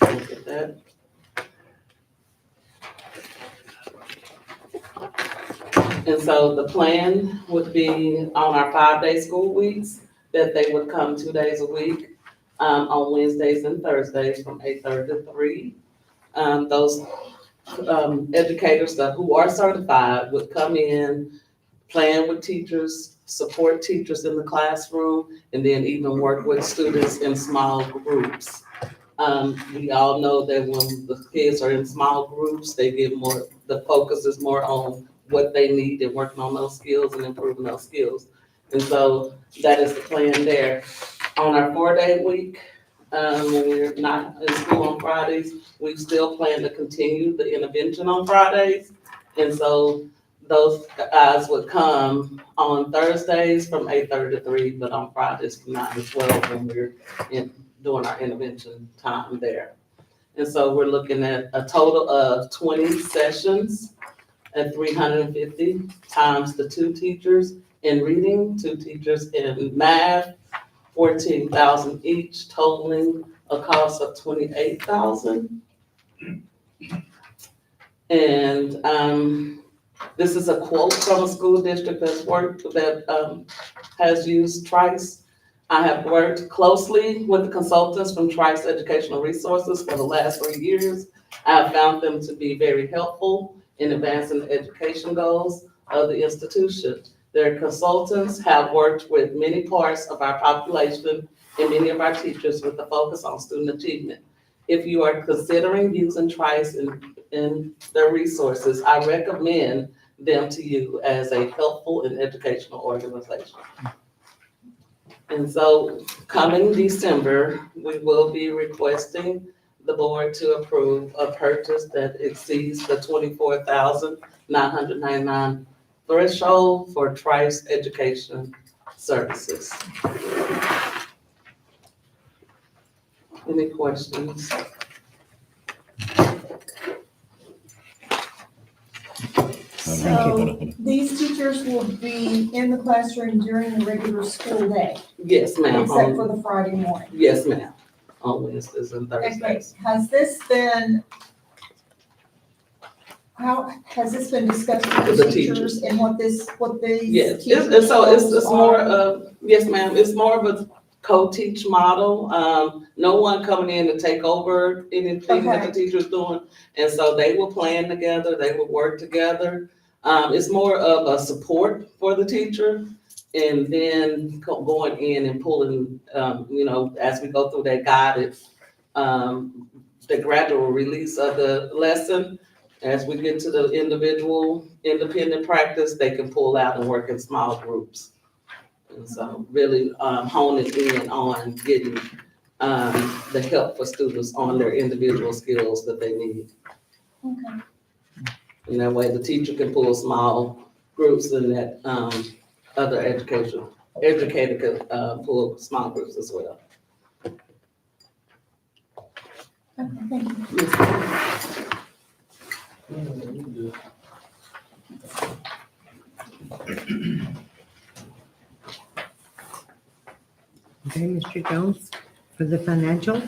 Look at that. And so the plan would be on our 5-day school weeks, that they would come 2 days a week, on Wednesdays and Thursdays from 8:30 to 3. Those educators who are certified would come in, plan with teachers, support teachers in the classroom, and then even work with students in small groups. We all know that when the kids are in small groups, they get more, the focus is more on what they need and working on those skills and improving those skills. And so that is the plan there. On our 4-day week, when we're not in school on Fridays, we still plan to continue the intervention on Fridays. And so those guys would come on Thursdays from 8:30 to 3, but on Fridays from 9 to 12 when we're doing our intervention time there. And so we're looking at a total of 20 sessions at 350 times the 2 teachers in reading, 2 teachers in math, 14,000 each, totaling a cost of 28,000. And this is a quote from a school district that has used Trice. I have worked closely with the consultants from Trice Educational Resources for the last 3 years. I have found them to be very helpful in advancing the education goals of the institution. Their consultants have worked with many parts of our population and many of our teachers with a focus on student achievement. If you are considering using Trice in their resources, I recommend them to you as a helpful and educational organization. And so coming December, we will be requesting the board to approve a purchase that exceeds the $24,999 threshold for Trice Education Services. Any questions? So these teachers will be in the classroom during the regular school day, Yes, ma'am. except for the Friday morning. Yes, ma'am. On Wednesdays and Okay, Thursdays. has this been discussed with The the teachers and what these Yes, teachers' it's so it's roles more are? of, yes, ma'am, it's more of a co-teach model. No one coming in to take over anything that the teacher's doing. And so they will plan together, they will work together. It's more of a support for the teacher, and then going in and pulling, as we go through that guided, the gradual release of the lesson. As we get to the individual independent practice, they can pull out and work in small groups. And so really honing in on getting the help for students on their individual skills that they need. Okay. And that way the teacher can pull small groups and that other educator could pull small groups as well. Okay, Mr. Jones, for the financial.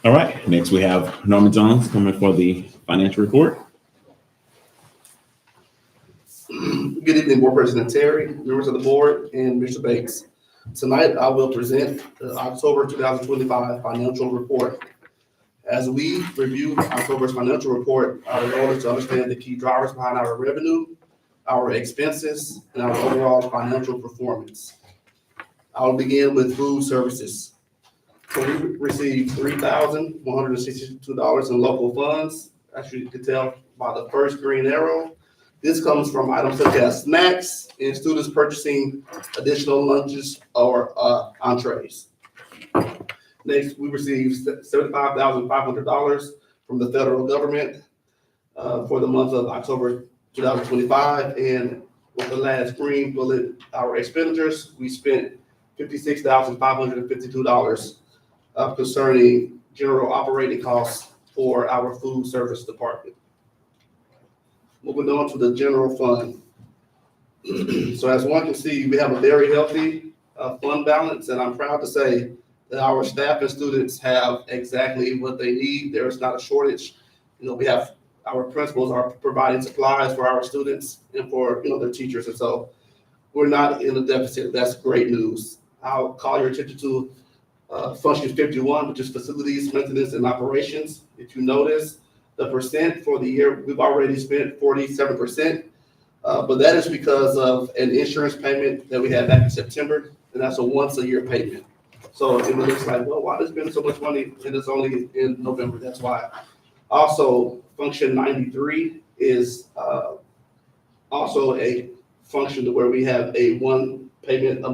All right, next we have Norman Jones coming for the financial report. Good evening, Board President Terry, members of the board, and Mr. Bates. Tonight, I will present the October 2025 financial report. As we review October's financial report, our goal is to understand the key drivers behind our revenue, our expenses, and our overall financial performance. I will begin with food services. So we received $3,162 in local funds. As you can tell by the first green arrow, this comes from items such as snacks and students purchasing additional lunches or entrees. Next, we received $75,500 from the federal government for the month of October 2025. And with the last green bullet, our expenditures, we spent $56,552 concerning general operating costs for our food service department. Moving on to the general fund. So as one can see, we have a very healthy fund balance, and I'm proud to say that our staff and students have exactly what they need. There is not a shortage. We have our principals are providing supplies for our students and for their teachers, and so we're not in a deficit. That's great news. I'll call your attention to function 51, which is facilities, maintenance, and operations. If you notice, the percent for the year, we've already spent 47%, but that is because of an insurance payment that we had back in September, and that's a once-a-year payment. So it looks like, well, why did spend so much money and it's only in November? That's why. Also, function 93 is also a function where we have a one payment a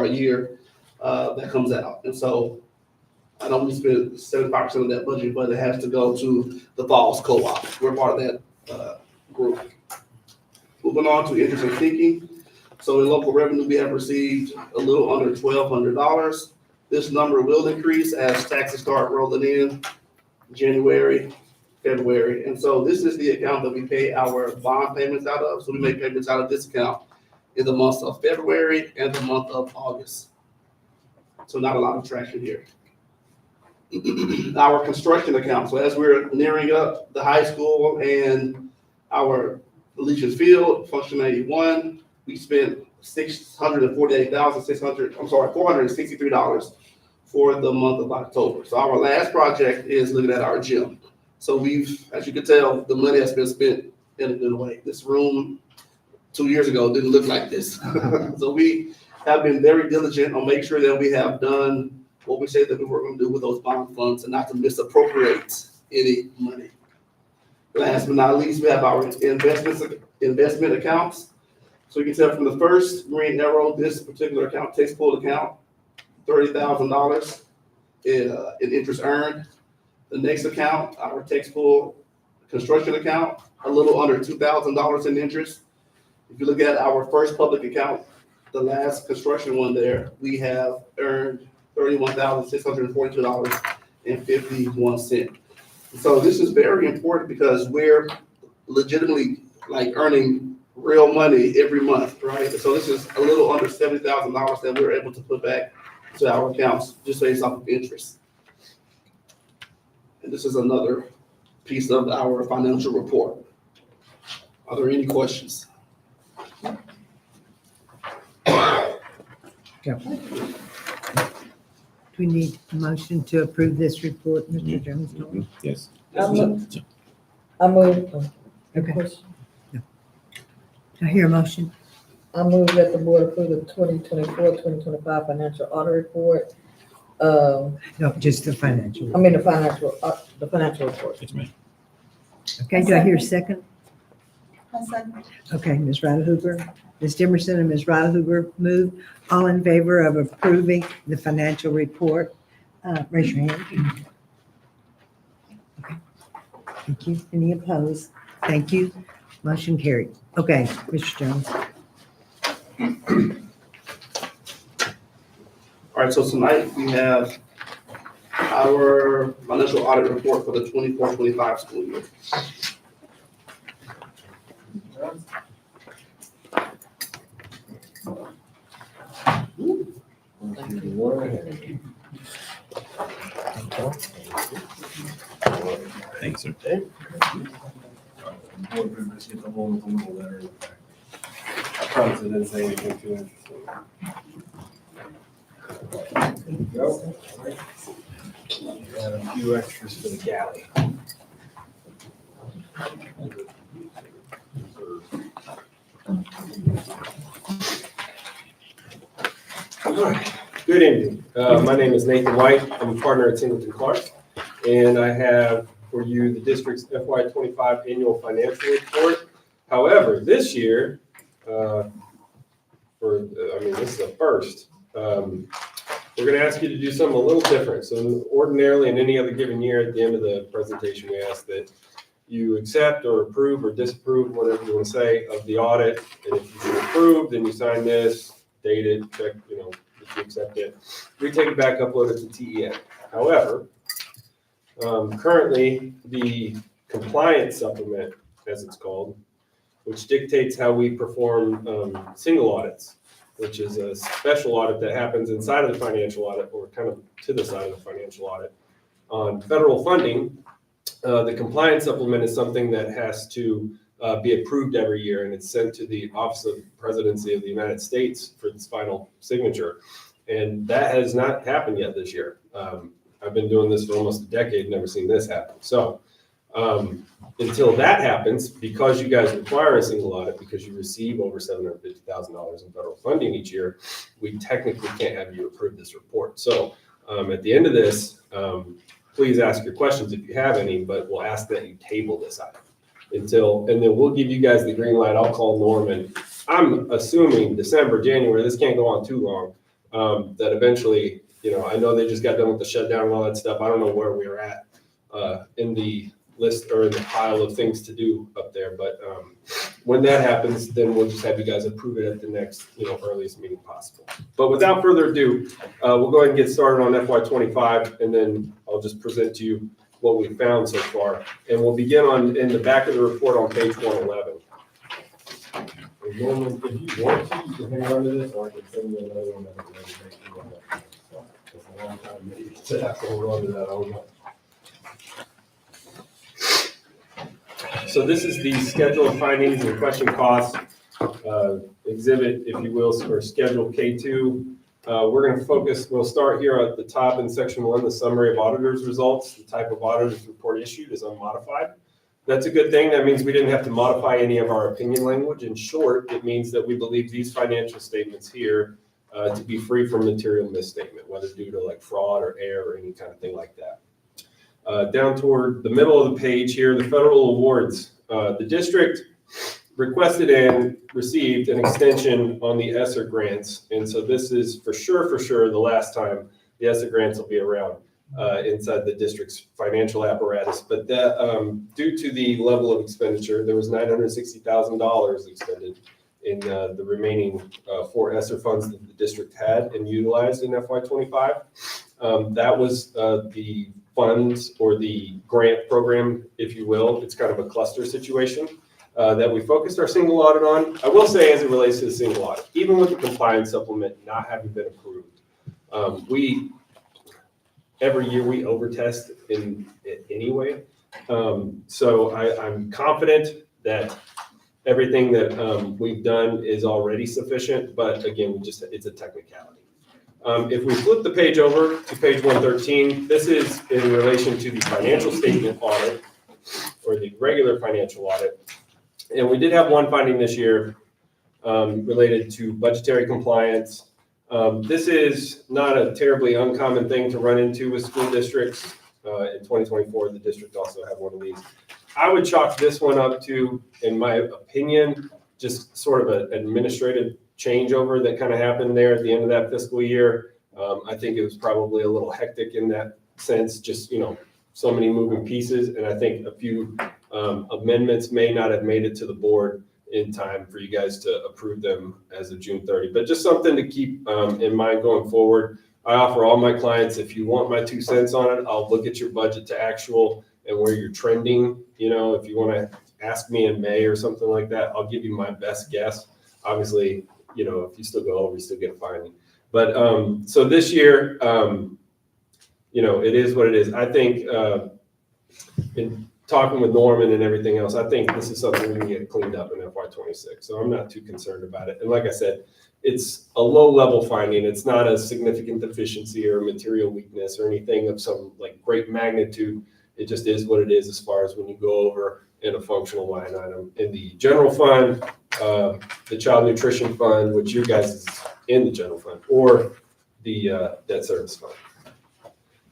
year that comes out. And so I know we spend 75% of that budget, but it has to go to the Falls Co-op. We're part of that group. Moving on to interest and thinking. So in local revenue, we have received a little under $1,200. This number will increase as taxes start rolling in January, February. And so this is the account that we pay our bond payments out of. So we make payments out of this account in the months of February and the month of August. So not a lot of traction here. Our construction account. So as we're nearing up the high school and our Legion Field, function 81, we spent $463 for the month of October. So our last project is looking at our gym. So we've, as you can tell, the money has been spent in a good way. This room 2 years ago didn't look like this. So we have been very diligent on making sure that we have done what we said that we were going to do with those bond funds and not to misappropriate any money. Last but not least, we have our investment accounts. So you can tell from the first green arrow, this particular account, tax pool account, $30,000 in interest earned. The next account, our tax pool construction account, a little under $2,000 in interest. If you look at our first public account, the last construction one there, we have earned $31,642.51. So this is very important because we're legitimately earning real money every month, right? So this is a little under $70,000 that we're able to put back to our accounts just based off of interest. And this is another piece of our financial report. Are there any questions? Do we need a motion to approve this report, Mr. Jones? Yes. I move. Okay. I hear a motion. I move that the board approve the 2024-2025 financial audit report. No, just the financial. I mean, the financial report. Yes, ma'am. Okay, do I hear a second? I second. Okay, Ms. Ryder Hoover, Ms. Emerson and Ms. Ryder Hoover move. All in favor of approving the financial report, raise your hand. Okay. Thank you. Any opposed? Thank you. Motion carried. Okay, Mr. Jones. All right, so tonight we have our financial audit report for the 24-25 school year. Thanks, sir. Board members get the one with the little letter. I promise it didn't say anything to it. Got a few extras for the galley. All right. Good evening. My name is Nathan White. I'm a partner at Singleton Clark, and I have for you the district's FY25 annual financial report. However, this year, this is a first. We're going to ask you to do something a little different. So ordinarily, in any other given year, at the end of the presentation, we ask that you accept or approve or disapprove, whatever you want to say, of the audit. And if you approve, then you sign this, date it, check, that you accept it. We take it back, upload it to TEN. However, currently, the compliance supplement, as it's called, which dictates how we perform single audits, which is a special audit that happens inside of the financial audit or kind of to the side of the financial audit. On federal funding, the compliance supplement is something that has to be approved every year, and it's sent to the Office of the Presidency of the United States for its final signature. And that has not happened yet this year. I've been doing this for almost a decade, never seen this happen. So until that happens, because you guys require a single audit, because you receive over $750,000 in federal funding each year, we technically can't have you approve this report. So at the end of this, please ask your questions if you have any, but we'll ask that you table this item and then we'll give you guys the green light. I'll call Norman. I'm assuming December, January, this can't go on too long, that eventually, I know they just got done with the shutdown and all that stuff. I don't know where we're at in the list or in the pile of things to do up there. But when that happens, then we'll just have you guys approve it at the next, earliest meeting possible. But without further ado, we'll go ahead and get started on FY25, and then I'll just present to you what we found so far. And we'll begin in the back of the report on page 111. Norman, if you want to, you can hang on to this, or I can send you another one that will make you on that. So it's a long time, maybe to have to hold on to that, I don't know. So this is the schedule of findings and question costs exhibit, if you will, or schedule K2. We're going to we'll start here at the top in section 1, the summary of auditors' results. The type of auditor's report issued is unmodified. That's a good thing. That means we didn't have to modify any of our opinion language. In short, it means that we believe these financial statements here to be free from material misstatement, whether due to like fraud or error or any kind of thing like that. Down toward the middle of the page here, the federal awards. The district requested and received an extension on the ESSER grants. And so this is for sure the last time the ESSER grants will be around inside the district's financial apparatus. But that, due to the level of expenditure, there was $960,000 expended in the remaining 4 ESSER funds that the district had and utilized in FY25. That was the funds or the grant program, if you will. It's kind of a cluster situation that we focused our single audit on. I will say, as it relates to the single audit, even with the compliance supplement not having been approved, every year we overtest in it anyway. So I'm confident that everything that we've done is already sufficient, but again, it's a technicality. If we flip the page over to page 113, this is in relation to the financial statement audit or the regular financial audit. And we did have one finding this year related to budgetary compliance. This is not a terribly uncommon thing to run into with school districts. In 2024, the district also had one of these. I would chalk this one up to, in my opinion, just sort of an administrative changeover that kind of happened there at the end of that fiscal year. I think it was probably a little hectic in that sense, just, so many moving pieces. And I think a few amendments may not have made it to the board in time for you guys to approve them as of June 30. But just something to keep in mind going forward. I offer all my clients, if you want my 2 cents on it, I'll look at your budget to actual and where you're trending. If you want to ask me in May or something like that, I'll give you my best guess. Obviously, if you still go over, you still get a finding. But so this year, it is what it is. I think in talking with Norman and everything else, I think this is something we can get cleaned up in FY26. So I'm not too concerned about it. And like I said, it's a low level finding. It's not a significant deficiency or material weakness or anything of some great magnitude. It just is what it is as far as when you go over in a functional line item in the general fund, the child nutrition fund, which you guys is in the general fund, or the debt service fund.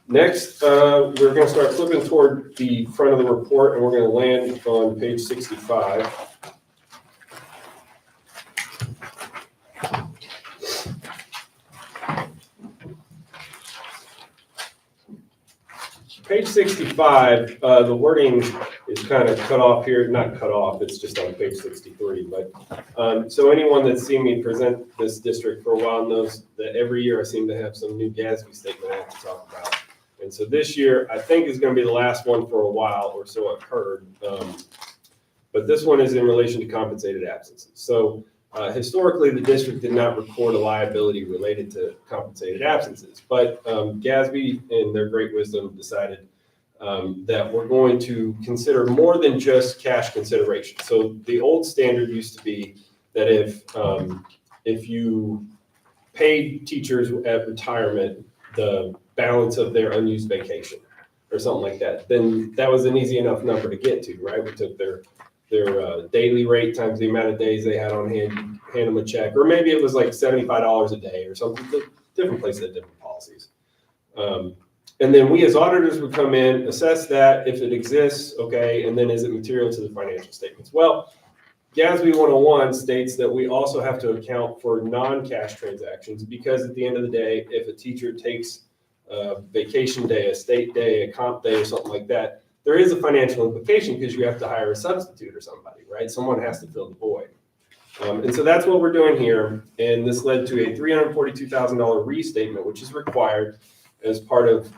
Next, we're going to start flipping toward the front of the report, and we're going to land on page 65. Page 65, the wording is kind of cut off here, not cut off, it's just on page 63. But so anyone that's seen me present this district for a while knows that every year I seem to have some new GASB statement I have to talk about. And so this year, I think is going to be the last one for a while, or so I've heard. But this one is in relation to compensated absences. So historically, the district did not record a liability related to compensated absences. But GASB, in their great wisdom, decided that we're going to consider more than just cash consideration. So the old standard used to be that if you paid teachers at retirement the balance of their unused vacation or something like that, then that was an easy enough number to get to, right? We took their daily rate times the amount of days they had on hand, hand them a check, or maybe it was like $75 a day or something. Different places had different policies. And then we as auditors would come in, assess that if it exists, okay, and then is it material to the financial statements? Well, GASB 101 states that we also have to account for non-cash transactions, because at the end of the day, if a teacher takes a vacation day, a state day, a comp day, or something like that, there is a financial implication because you have to hire a substitute or somebody, right? Someone has to fill the void. And so that's what we're doing here. And this led to a $342,000 restatement, which is required as part of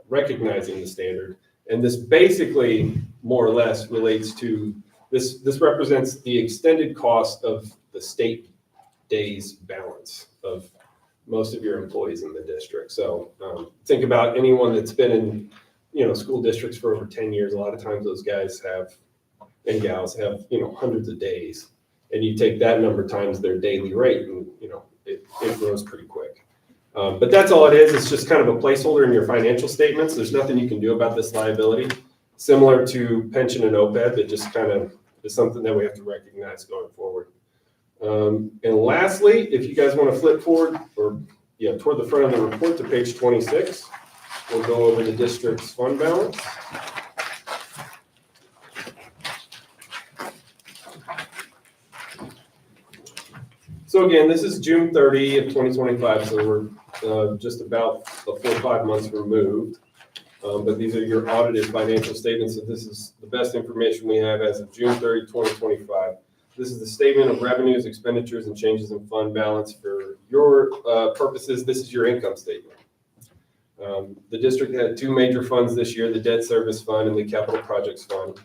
recognizing the standard. And this basically, more or less, relates to this. This represents the extended cost of the state days balance of most of your employees in the district. So think about anyone that's been in, school districts for over 10 years. A lot of times those guys have, and gals have, hundreds of days. And you take that number times their daily rate, and, it grows pretty quick. But that's all it is. It's just kind of a placeholder in your financial statements. There's nothing you can do about this liability. Similar to pension and OPEB, it just kind of is something that we have to recognize going forward. And lastly, if you guys want to flip forward or toward the front of the report to page 26, we'll go over the district's fund balance. So again, this is June 30 of 2025, so we're just about 4 or 5 months removed. But these are your audited financial statements, so this is the best information we have as of June 30, 2025. This is the statement of revenues, expenditures, and changes in fund balance. For your purposes, this is your income statement. The district had 2 major funds this year, the debt service fund and the capital projects fund.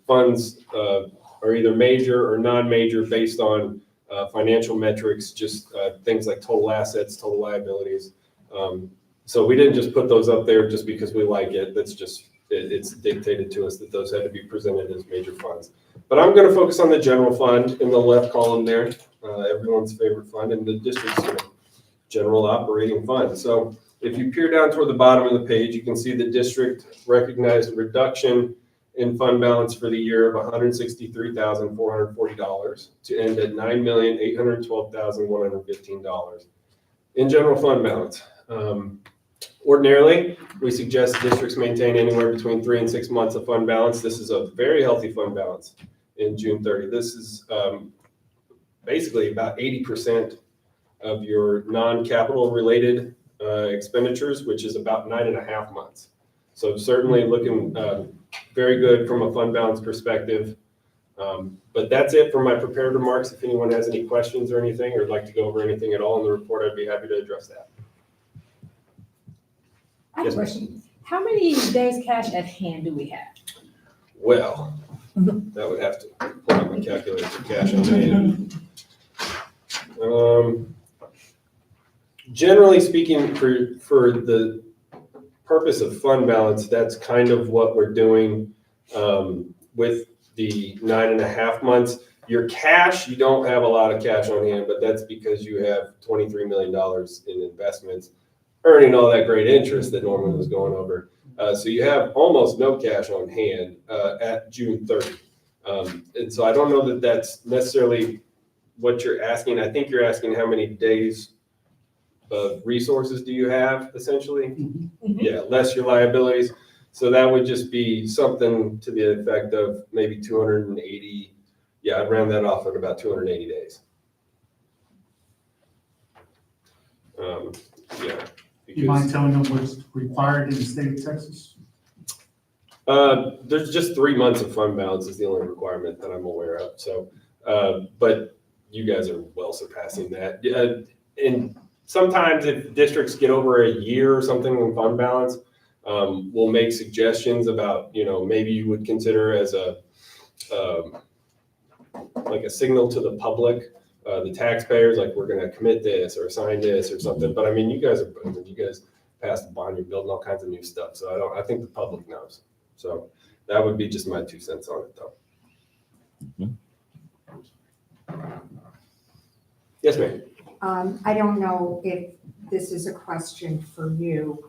Funds are either major or non-major based on financial metrics, just things like total assets, total liabilities. So we didn't just put those up there just because we like it. That's just, it's dictated to us that those had to be presented as major funds. But I'm going to focus on the general fund in the left column there, everyone's favorite fund, and the district's general operating fund. So if you peer down toward the bottom of the page, you can see the district recognized a reduction in fund balance for the year of $163,440 to end at $9,812,115 in general fund balance. Ordinarily, we suggest districts maintain anywhere between 3 and 6 months of fund balance. This is a very healthy fund balance in June 30. This is basically about 80% of your non-capital related expenditures, which is about 9.5 months. So certainly looking very good from a fund balance perspective. But that's it for my prepared remarks. If anyone has any questions or anything, or would like to go over anything at all in the report, I'd be happy to address that. I have a question. How many days cash at hand do we have? Well, that would have to pull out my calculator for cash on hand. Generally speaking, for the purpose of fund balance, that's kind of what we're doing with the 9.5 months. Your cash, you don't have a lot of cash on hand, but that's because you have $23 million in investments, earning all that great interest that Norman was going over. So you have almost no cash on hand at June 30. And so I don't know that that's necessarily what you're asking. I think you're asking how many days of resources do you have, essentially? Yeah, less your liabilities. So that would just be something to the effect of maybe 280. Yeah, I'd round that off at about 280 days. Yeah. Do you mind telling them what's required in the state of Texas? There's just 3 months of fund balance is the only requirement that I'm aware of. So, but you guys are well surpassing that. And sometimes if districts get over a year or something in fund balance, we'll make suggestions about, maybe you would consider as a, like a signal to the public, the taxpayers, like we're going to commit this or assign this or something. But I mean, you guys passed the bond, you're building all kinds of new stuff. So I think the public knows. So that would be just my 2 cents on it though. Yes, ma'am. I don't know if this is a question for you.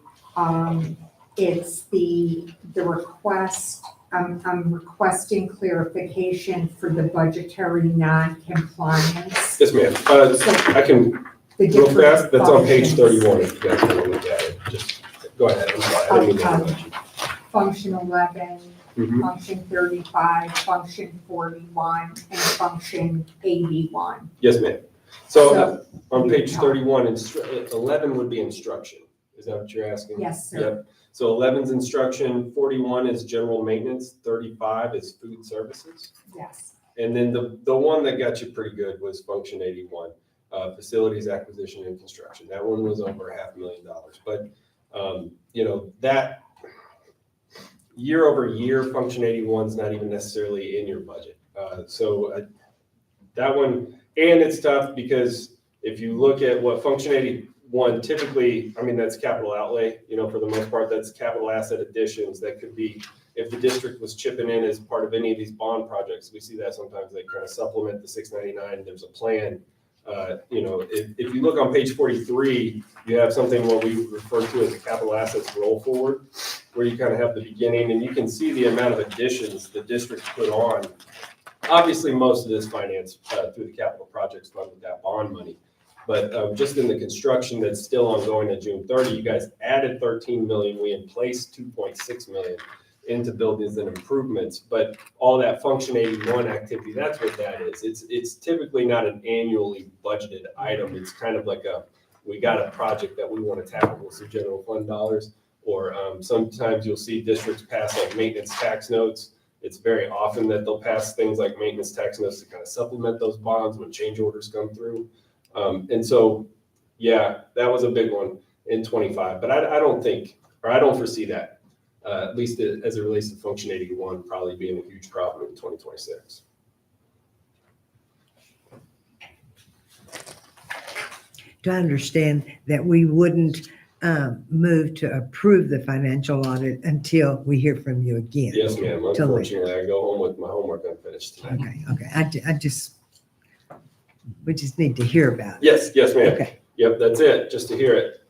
It's the request, I'm requesting clarification for the budgetary non-compliance. Yes, ma'am. I can, real fast, that's on page 31 if you guys want to look at it. Just go ahead. I'm sorry. I didn't mean to interrupt you. Function 11, function 35, function 41, and function 81. Yes, ma'am. So on page 31, 11 would be instruction. Is that what you're asking? Yes, sir. Yep. So 11's instruction, 41 is general maintenance, 35 is food services. Yes. And then the one that got you pretty good was function 81, facilities acquisition and construction. That one was over $500,000. But, that year over year, function 81 is not even necessarily in your budget. That one, and it's tough because if you look at what function 81 typically, I mean, that's capital outlay, for the most part, that's capital asset additions. That could be if the district was chipping in as part of any of these bond projects. We see that sometimes they kind of supplement the 699. There's a plan. If you look on page 43, you have something what we refer to as a capital assets roll forward, where you kind of have the beginning and you can see the amount of additions the district put on. Obviously, most of this financed through the capital projects fund with that bond money. But just in the construction that's still ongoing at June 30, you guys added $13 million. We in place $2.6 million into buildings and improvements. But all that function 81 activity, that's what that is. It's typically not an annually budgeted item. It's kind of like we got a project that we want to tackle with some general fund dollars. Or sometimes you'll see districts pass like maintenance tax notes. It's very often that they'll pass things like maintenance tax notes to kind of supplement those bonds when change orders come through. And so, yeah, that was a big one in 25, but I don't foresee that, at least as it relates to function 81, probably being a huge problem in 2026. Do I understand that we wouldn't move to approve the financial audit until we hear from you again? Yes, ma'am. Unfortunately, I go home with my homework unfinished tonight. Okay. We just need to hear about it. Yes, ma'am. Okay. Yep, that's it, just to hear it.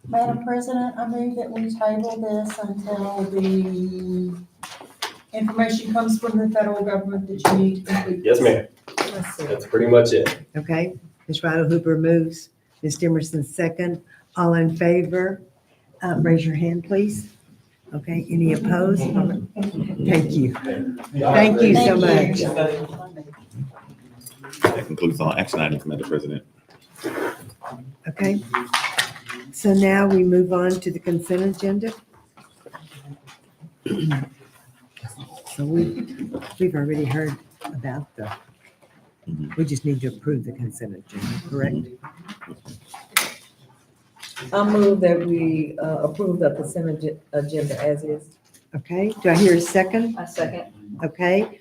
Madam President, I move that we table this until the information comes from the federal government that you need to complete. Yes, ma'am. That's pretty much it. Okay, Ms. Ryder Hooper moves, Ms. Emerson second. All in favor, raise your hand, please. Okay, any opposed? Thank you. Thank you so much. That concludes all action items, Madam President. Okay, so now we move on to the consent agenda. So we've already heard about we just need to approve the consent agenda, correct? I move that we approve the consent agenda as is. Okay, do I hear a second? A second. Okay,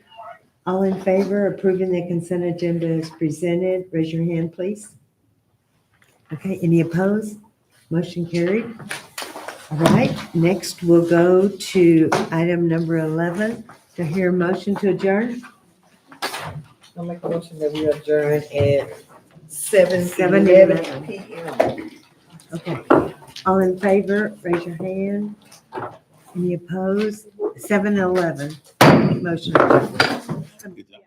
all in favor of approving the consent agenda as presented, raise your hand, please. Okay, any opposed? Motion carried. All right, next we'll go to item number 11. Do I hear a motion to adjourn? I'll make a motion that we adjourn at 7:11 p.m. Okay, all in favor, raise your hand. Any opposed? 7:11. Motion adjourned. Good job.